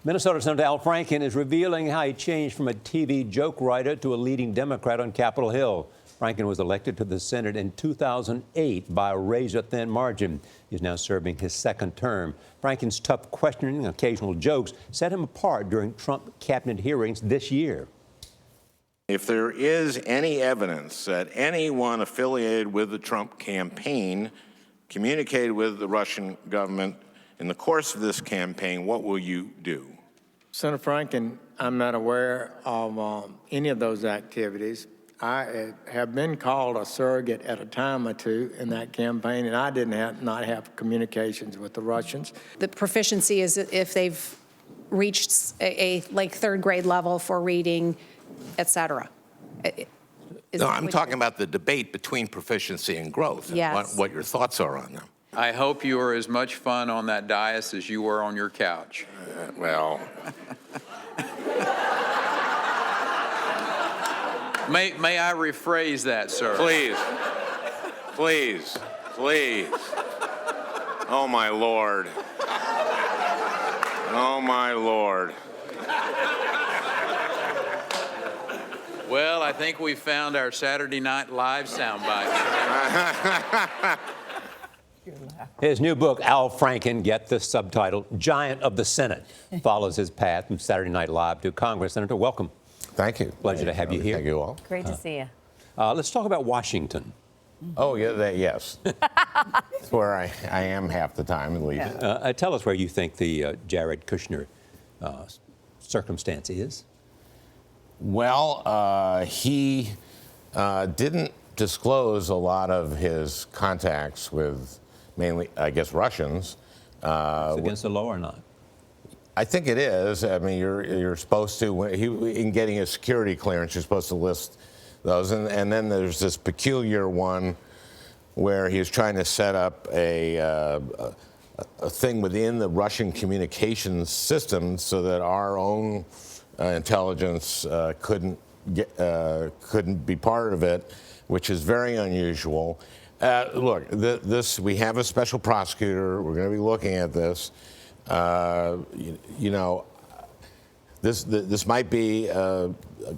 Minnesota Senator Al Franken is revealing how he changed from a TV joke writer to a leading Democrat on Capitol Hill. Franken was elected to the Senate in 2008 by a razor-thin margin. He's now serving his second term. Franken's tough questioning and occasional jokes set him apart during Trump cabinet hearings this year. If there is any evidence that anyone affiliated with the Trump campaign communicated with the Russian government in the course of this campaign, what will you do? Senator Franken, I'm not aware of any of those activities. I have been called a surrogate at a time or two in that campaign, and I did not have communications with the Russians. The proficiency is if they've reached a like third grade level for reading, et cetera. No, I'm talking about the debate between proficiency and growth. And yes. what your thoughts are on them. I hope you were as much fun on that dais as you were on your couch. Well. May I rephrase that, sir? Please. Please. Please. Oh, my Lord. Oh, my Lord. Well, I think we found our Saturday Night Live soundbite. His new book, Al Franken, get the subtitle, Giant of the Senate, follows his path from Saturday Night Live to Congress. Senator, welcome. Thank you. Pleasure to have you here. Thank you all. Great to see you. Let's talk about Washington. Oh, yeah, yes. That's where I am half the time, at least. Yeah. Tell us where you think the Jared Kushner circumstance is. Well, he didn't disclose a lot of his contacts with mainly, I guess, Russians. It's against the law or not? I think it is. I mean, you're supposed to, in getting a security clearance, you're supposed to list those. And then there's this peculiar one where he was trying to set up a thing within the Russian communications system so that our own intelligence couldn't be part of it, which is very unusual. Look, we have a special prosecutor. We're going to be looking at this. This might be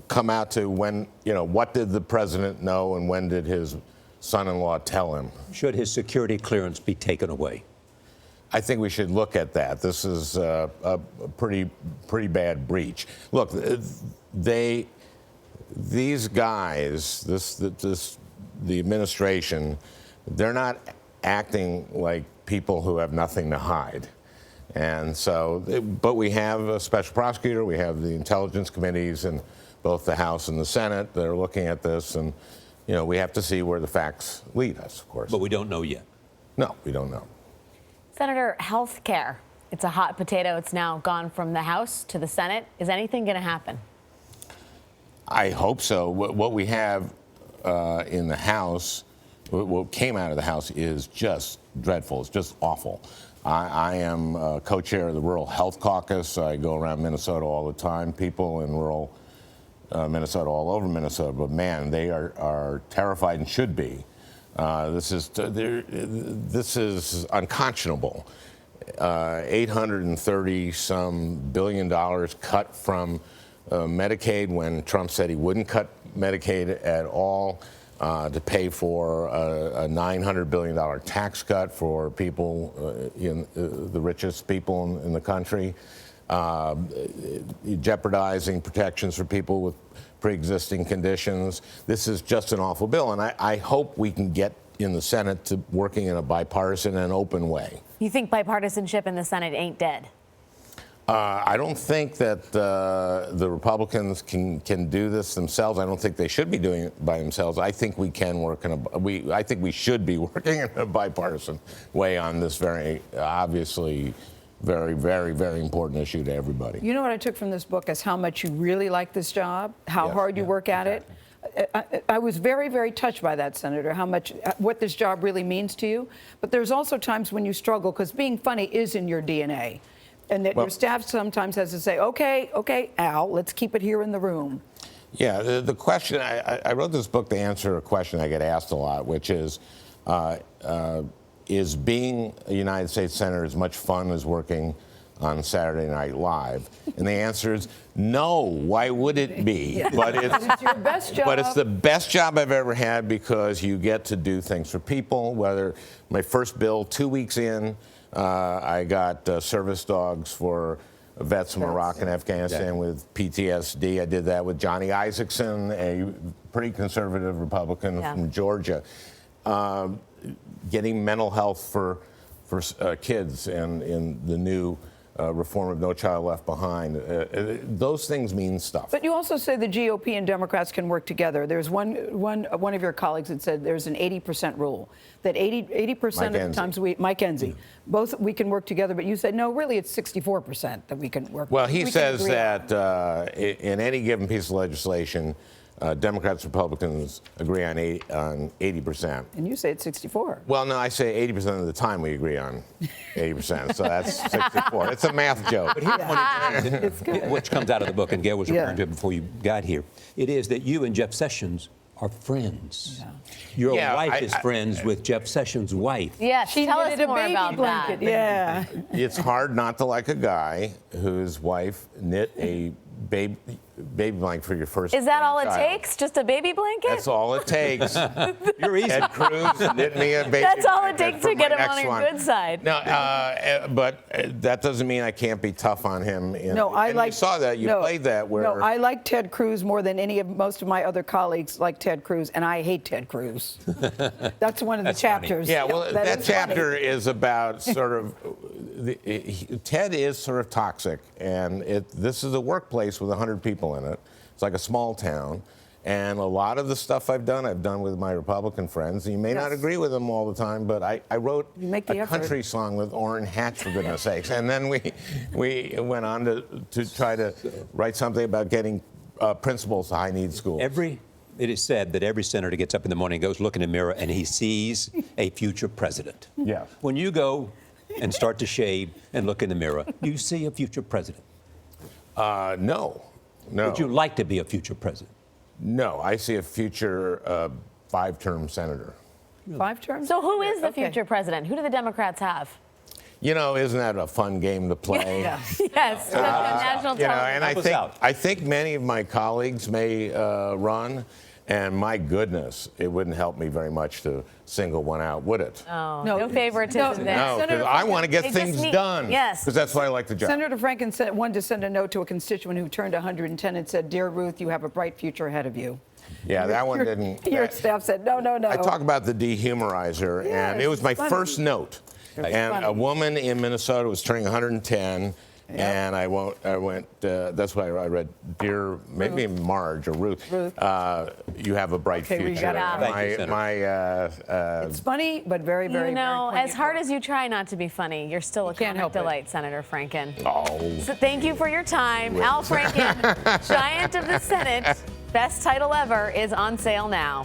come out to when, what did the president know and when did his son-in-law tell him? Should his security clearance be taken away? I think we should look at that. This is a pretty bad breach. Look, these guys, the administration, they're not acting like people who have nothing to hide. And so, but we have a special prosecutor, we have the intelligence committees in both the House and the Senate that are looking at this, and, we have to see where the facts lead us, of course. But we don't know yet. No, we don't know. Senator, health care. It's a hot potato. It's now gone from the House to the Senate. Is anything going to happen? I hope so. What we have in the House, what came out of the House is just dreadful. It's just awful. I am co-chair of the Rural Health Caucus. I go around Minnesota all the time. People in rural Minnesota, all over Minnesota, but man, they are terrified and should be. This is unconscionable. $830-some billion cut from Medicaid when Trump said he wouldn't cut Medicaid at all, to pay for a $900 billion tax cut for people, the richest people in the country, jeopardizing protections for people with pre-existing conditions. This is just an awful bill, and I hope we can get in the Senate to working in a bipartisan and open way. You think bipartisanship in the Senate ain't dead? I don't think that the Republicans can do this themselves. I don't think they should be doing it by themselves. I think we can work I think we should be working in a bipartisan way on this very obviously very, very, very important issue to everybody. You know what I took from this book is how much you really like this job, how hard you work at it. I was very, very touched by that, Senator, what this job really means to you. But there's also times when you struggle because being funny is in your DNA. And that your staff sometimes has to say, okay, Al, let's keep it here in the room. Yeah, the question, I wrote this book to answer a question I get asked a lot, which is being a United States Senator as much fun as working on Saturday Night Live? And the answer is no. Why would it be? But It's your best job. but it's the best job I've ever had because you get to do things for people. Whether my first bill, 2 weeks in, I got service dogs for vets from Iraq and Afghanistan with PTSD. I did that with Johnny Isaacson, a pretty conservative Republican from Georgia. Getting mental health for kids and in the new reform of No Child Left Behind. Those things mean stuff. But you also say the GOP and Democrats can work together. There's one of your colleagues that said there's an 80% rule, that 80% of the times Mike Enzi, both we can work together, but you said, no, really it's 64% that we can work. Well, he says that in any given piece of legislation, Democrats, Republicans agree on 80%. And you say it's 64. Well, no, I say 80% of the time we agree on 80%, so that's 64. It's a math joke. But here's one example, which comes out of the book, and Gayle was referring to it before you got here. It is that you and Jeff Sessions are friends. Yeah. Your wife is friends with Jeff Sessions' wife. Yes, She tell us knitted a more baby about blanket. that. Yeah. It's hard not to like a guy whose wife knit a baby blanket for your first Is that all it child. takes? Just a baby blanket? That's all it takes. You're easy. Ed Cruz knit me a baby That's all it blanket takes for to get my him on next your one. good side. No, but that doesn't mean I can't be tough on him. You saw that. You played that where. No, I like Ted Cruz more than most of my other colleagues like Ted Cruz, and I hate Ted Cruz. That's one of the chapters. Yeah, well, that is chapter funny. is about sort of. Ted is sort of toxic, and this is a workplace with 100 people in it. It's like a small town. And a lot of the stuff I've done with my Republican friends. You may not agree with them all the time, but I wrote a country song with Orrin Hatch, for goodness sakes. And then we went on to try to write something about getting principals to high-need schools. It is said that every senator gets up in the morning, goes look in the mirror, and he sees a future president. Yeah. When you go and start to shave and look in the mirror, you see a future president. No. Would you like to be a future president? No, I see a future 5-term senator. 5 terms? So who is the future president? Who do the Democrats have? You know, isn't that a fun game to play? Yes, national television. And I think many of my colleagues may run, and my goodness, it wouldn't help me very much to single one out, would it? Oh, no favoritism there. No, because I want to get things done. Yes. Because that's why I like the job. Senator Franken wanted to send a note to a constituent who turned 110 and said, "Dear Ruth, you have a bright future ahead of you." Yeah, that one didn't. Your staff said, no. I talk about the dehumorizer, and it was my first note. And a woman in Minnesota was turning 110, and I went. That's why I read, "Dear, maybe Marge or Ruth, you have a bright future." we got it. It's funny, but very, very, You know, very as hard as you try not to be funny, you're still a can't comic help it. delight, Senator Franken. Oh. So thank you for your time. Al Franken, Giant of the Senate. Best title ever is on sale now.